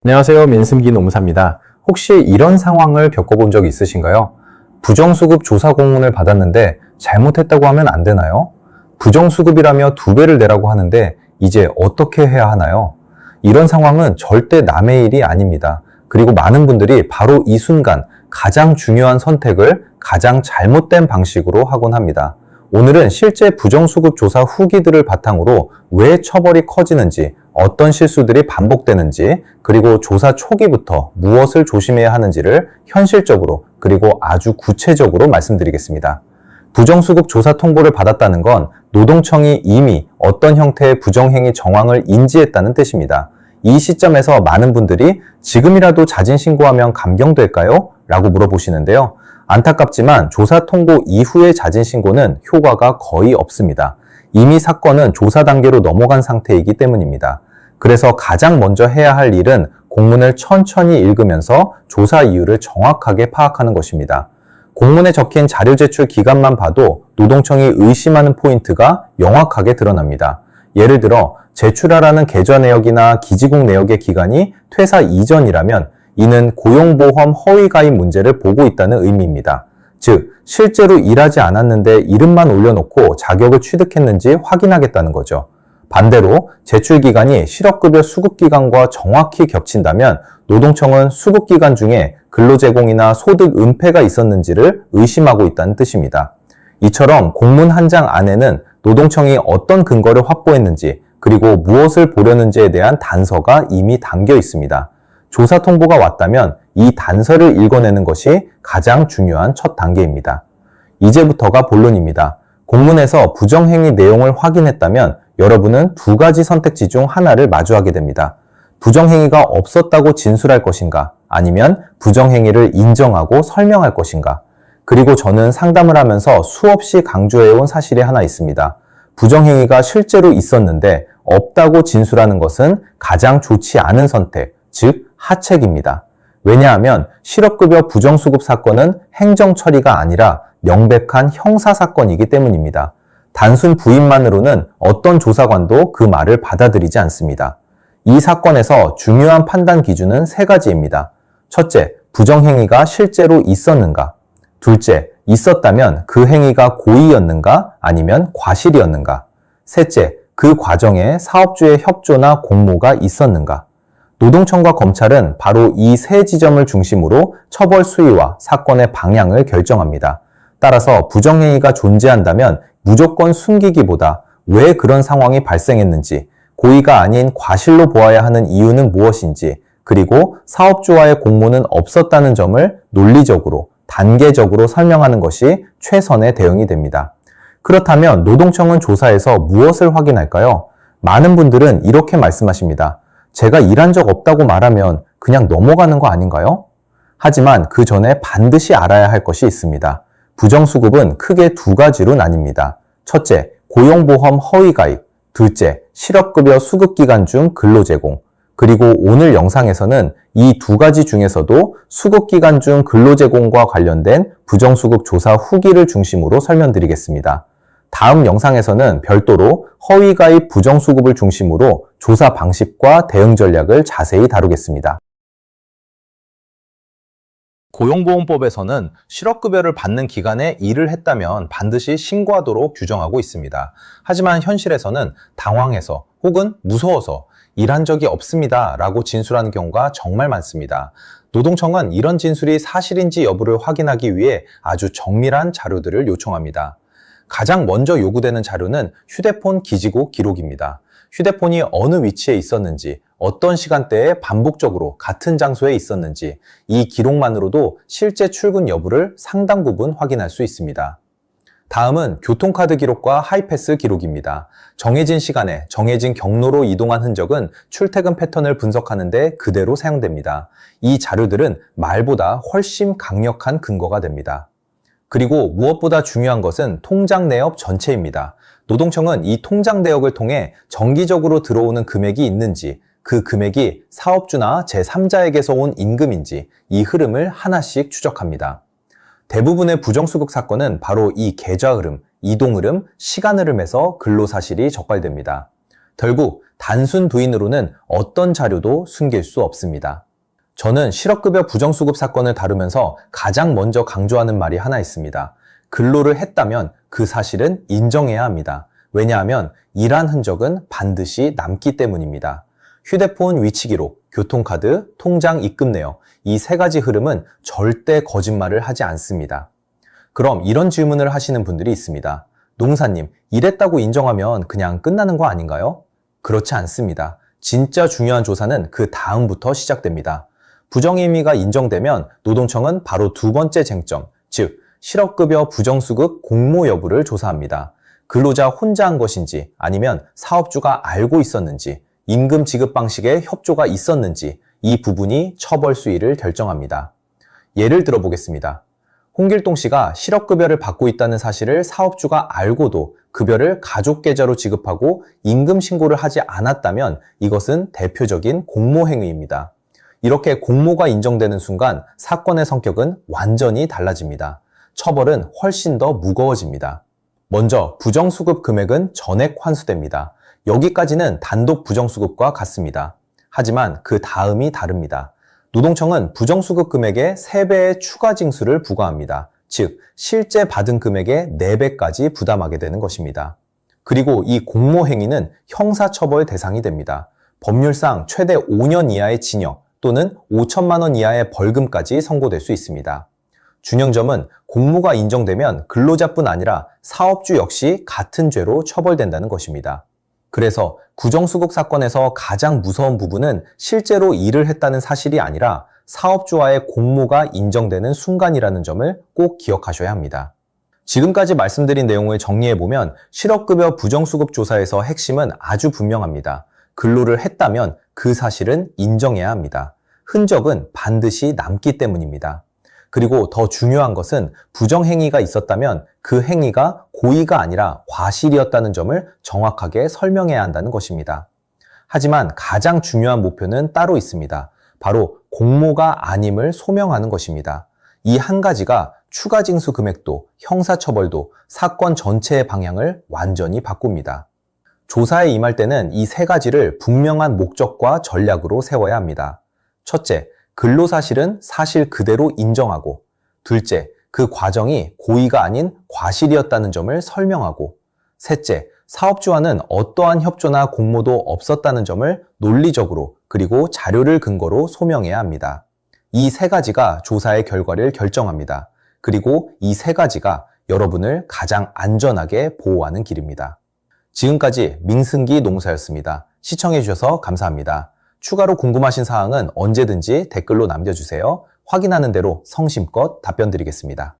안녕하세요. 민승기 노무사입니다. 혹시 이런 상황을 겪어본 적 있으신가요? 부정수급 조사 공문을 받았는데 잘못했다고 하면 안 되나요? 부정수급이라며 2배를 내라고 하는데 이제 어떻게 해야 하나요? 이런 상황은 절대 남의 일이 아닙니다. 그리고 많은 분들이 바로 이 순간 가장 중요한 선택을 가장 잘못된 방식으로 하곤 합니다. 오늘은 실제 부정수급 조사 후기들을 바탕으로 왜 처벌이 커지는지, 어떤 실수들이 반복되는지, 그리고 조사 초기부터 무엇을 조심해야 하는지를 현실적으로 그리고 아주 구체적으로 말씀드리겠습니다. 부정수급 조사 통보를 받았다는 건 노동청이 이미 어떤 형태의 부정행위 정황을 인지했다는 뜻입니다. 이 시점에서 많은 분들이 지금이라도 자진 신고하면 감경될까요? 라고 물어보시는데요. 안타깝지만 조사 통보 이후의 자진 신고는 효과가 거의 없습니다. 이미 사건은 조사 단계로 넘어간 상태이기 때문입니다. 그래서 가장 먼저 해야 할 일은 공문을 천천히 읽으면서 조사 이유를 정확하게 파악하는 것입니다. 공문에 적힌 자료 제출 기간만 봐도 노동청이 의심하는 포인트가 명확하게 드러납니다. 예를 들어 제출하라는 계좌 내역이나 기지국 내역의 기간이 퇴사 이전이라면 이는 고용보험 허위가입 문제를 보고 있다는 의미입니다. 즉, 실제로 일하지 않았는데 이름만 올려놓고 자격을 취득했는지 확인하겠다는 거죠. 반대로 제출기간이 실업급여 수급기간과 정확히 겹친다면 노동청은 수급기간 중에 근로제공이나 소득 은폐가 있었는지를 의심하고 있다는 뜻입니다. 이처럼 공문 한 장 안에는 노동청이 어떤 근거를 확보했는지 그리고 무엇을 보려는지에 대한 단서가 이미 담겨 있습니다. 조사 통보가 왔다면 이 단서를 읽어내는 것이 가장 중요한 첫 단계입니다. 이제부터가 본론입니다. 공문에서 부정행위 내용을 확인했다면 여러분은 2가지 선택지 중 하나를 마주하게 됩니다. 부정행위가 없었다고 진술할 것인가, 아니면 부정행위를 인정하고 설명할 것인가. 그리고 저는 상담을 하면서 수없이 강조해온 사실이 하나 있습니다. 부정행위가 실제로 있었는데 없다고 진술하는 것은 가장 좋지 않은 선택, 즉 하책입니다. 왜냐하면 실업급여 부정수급 사건은 행정 처리가 아니라 명백한 형사사건이기 때문입니다. 단순 부인만으로는 어떤 조사관도 그 말을 받아들이지 않습니다. 이 사건에서 중요한 판단 기준은 3가지입니다. 첫째, 부정행위가 실제로 있었는가? 둘째, 있었다면 그 행위가 고의였는가 아니면 과실이었는가? 셋째, 그 과정에 사업주의 협조나 공모가 있었는가? 노동청과 검찰은 바로 이 3지점을 중심으로 처벌 수위와 사건의 방향을 결정합니다. 따라서 부정행위가 존재한다면 무조건 숨기기보다 왜 그런 상황이 발생했는지, 고의가 아닌 과실로 보아야 하는 이유는 무엇인지, 그리고 사업주와의 공모는 없었다는 점을 논리적으로, 단계적으로 설명하는 것이 최선의 대응이 됩니다. 그렇다면 노동청은 조사에서 무엇을 확인할까요? 많은 분들은 이렇게 말씀하십니다. 제가 일한 적 없다고 말하면 그냥 넘어가는 거 아닌가요? 하지만 그 전에 반드시 알아야 할 것이 있습니다. 부정수급은 크게 2가지로 나뉩니다. 첫째, 고용보험 허위가입. 둘째, 실업급여 수급기간 중 근로제공. 그리고 오늘 영상에서는 이 2가지 중에서도 수급기간 중 근로제공과 관련된 부정수급 조사 후기를 중심으로 설명드리겠습니다. 다음 영상에서는 별도로 허위가입 부정수급을 중심으로 조사 방식과 대응 전략을 자세히 다루겠습니다. 고용보험법에서는 실업급여를 받는 기간에 일을 했다면 반드시 신고하도록 규정하고 있습니다. 하지만 현실에서는 당황해서 혹은 무서워서 일한 적이 없습니다 라고 진술하는 경우가 정말 많습니다. 노동청은 이런 진술이 사실인지 여부를 확인하기 위해 아주 정밀한 자료들을 요청합니다. 가장 먼저 요구되는 자료는 휴대폰 기지국 기록입니다. 휴대폰이 어느 위치에 있었는지, 어떤 시간대에 반복적으로 같은 장소에 있었는지, 이 기록만으로도 실제 출근 여부를 상당 부분 확인할 수 있습니다. 다음은 교통카드 기록과 하이패스 기록입니다. 정해진 시간에 정해진 경로로 이동한 흔적은 출퇴근 패턴을 분석하는 데 그대로 사용됩니다. 이 자료들은 말보다 훨씬 강력한 근거가 됩니다. 그리고 무엇보다 중요한 것은 통장 내역 전체입니다. 노동청은 이 통장 내역을 통해 정기적으로 들어오는 금액이 있는지, 그 금액이 사업주나 제3자에게서 온 임금인지 이 흐름을 하나씩 추적합니다. 대부분의 부정수급 사건은 바로 이 계좌 흐름, 이동 흐름, 시간 흐름에서 근로사실이 적발됩니다. 결국 단순 부인으로는 어떤 자료도 숨길 수 없습니다. 저는 실업급여 부정수급 사건을 다루면서 가장 먼저 강조하는 말이 하나 있습니다. 근로를 했다면 그 사실은 인정해야 합니다. 왜냐하면 일한 흔적은 반드시 남기 때문입니다. 휴대폰 위치 기록, 교통카드, 통장 입금 내역, 이 세 가지 흐름은 절대 거짓말을 하지 않습니다. 그럼 이런 질문을 하시는 분들이 있습니다. 농사님, 일했다고 인정하면 그냥 끝나는 거 아닌가요? 그렇지 않습니다. 진짜 중요한 조사는 그 다음부터 시작됩니다. 부정행위가 인정되면 노동청은 바로 두 번째 쟁점, 즉 실업급여 부정수급 공모 여부를 조사합니다. 근로자 혼자 한 것인지 아니면 사업주가 알고 있었는지, 임금 지급 방식에 협조가 있었는지 이 부분이 처벌 수위를 결정합니다. 예를 들어보겠습니다. 홍길동 씨가 실업급여를 받고 있다는 사실을 사업주가 알고도 급여를 가족 계좌로 지급하고 임금 신고를 하지 않았다면 이것은 대표적인 공모행위입니다. 이렇게 공모가 인정되는 순간 사건의 성격은 완전히 달라집니다. 처벌은 훨씬 더 무거워집니다. 먼저 부정수급 금액은 전액 환수됩니다. 여기까지는 단독 부정수급과 같습니다. 하지만 그 다음이 다릅니다. 노동청은 부정수급 금액의 3배의 추가 징수를 부과합니다. 즉, 실제 받은 금액의 4배까지 부담하게 되는 것입니다. 그리고 이 공모행위는 형사처벌 대상이 됩니다. 법률상 최대 5년 이하의 징역 또는 5천만 원 이하의 벌금까지 선고될 수 있습니다. 준영점은 공모가 인정되면 근로자뿐 아니라 사업주 역시 같은 죄로 처벌된다는 것입니다. 그래서 부정수급 사건에서 가장 무서운 부분은 실제로 일을 했다는 사실이 아니라 사업주와의 공모가 인정되는 순간이라는 점을 꼭 기억하셔야 합니다. 지금까지 말씀드린 내용을 정리해보면 실업급여 부정수급 조사에서 핵심은 아주 분명합니다. 근로를 했다면 그 사실은 인정해야 합니다. 흔적은 반드시 남기 때문입니다. 그리고 더 중요한 것은 부정행위가 있었다면 그 행위가 고의가 아니라 과실이었다는 점을 정확하게 설명해야 한다는 것입니다. 하지만 가장 중요한 목표는 따로 있습니다. 바로 공모가 아님을 소명하는 것입니다. 이 한 가지가 추가 징수 금액도 형사처벌도 사건 전체의 방향을 완전히 바꿉니다. 조사에 임할 때는 이 세 가지를 분명한 목적과 전략으로 세워야 합니다. 첫째, 근로사실은 사실 그대로 인정하고, 둘째, 그 과정이 고의가 아닌 과실이었다는 점을 설명하고, 셋째, 사업주와는 어떠한 협조나 공모도 없었다는 점을 논리적으로 그리고 자료를 근거로 소명해야 합니다. 이 세 가지가 조사의 결과를 결정합니다. 그리고 이 세 가지가 여러분을 가장 안전하게 보호하는 길입니다. 지금까지 민승기 농사였습니다. 시청해주셔서 감사합니다. 추가로 궁금하신 사항은 언제든지 댓글로 남겨주세요. 확인하는 대로 성심껏 답변 드리겠습니다.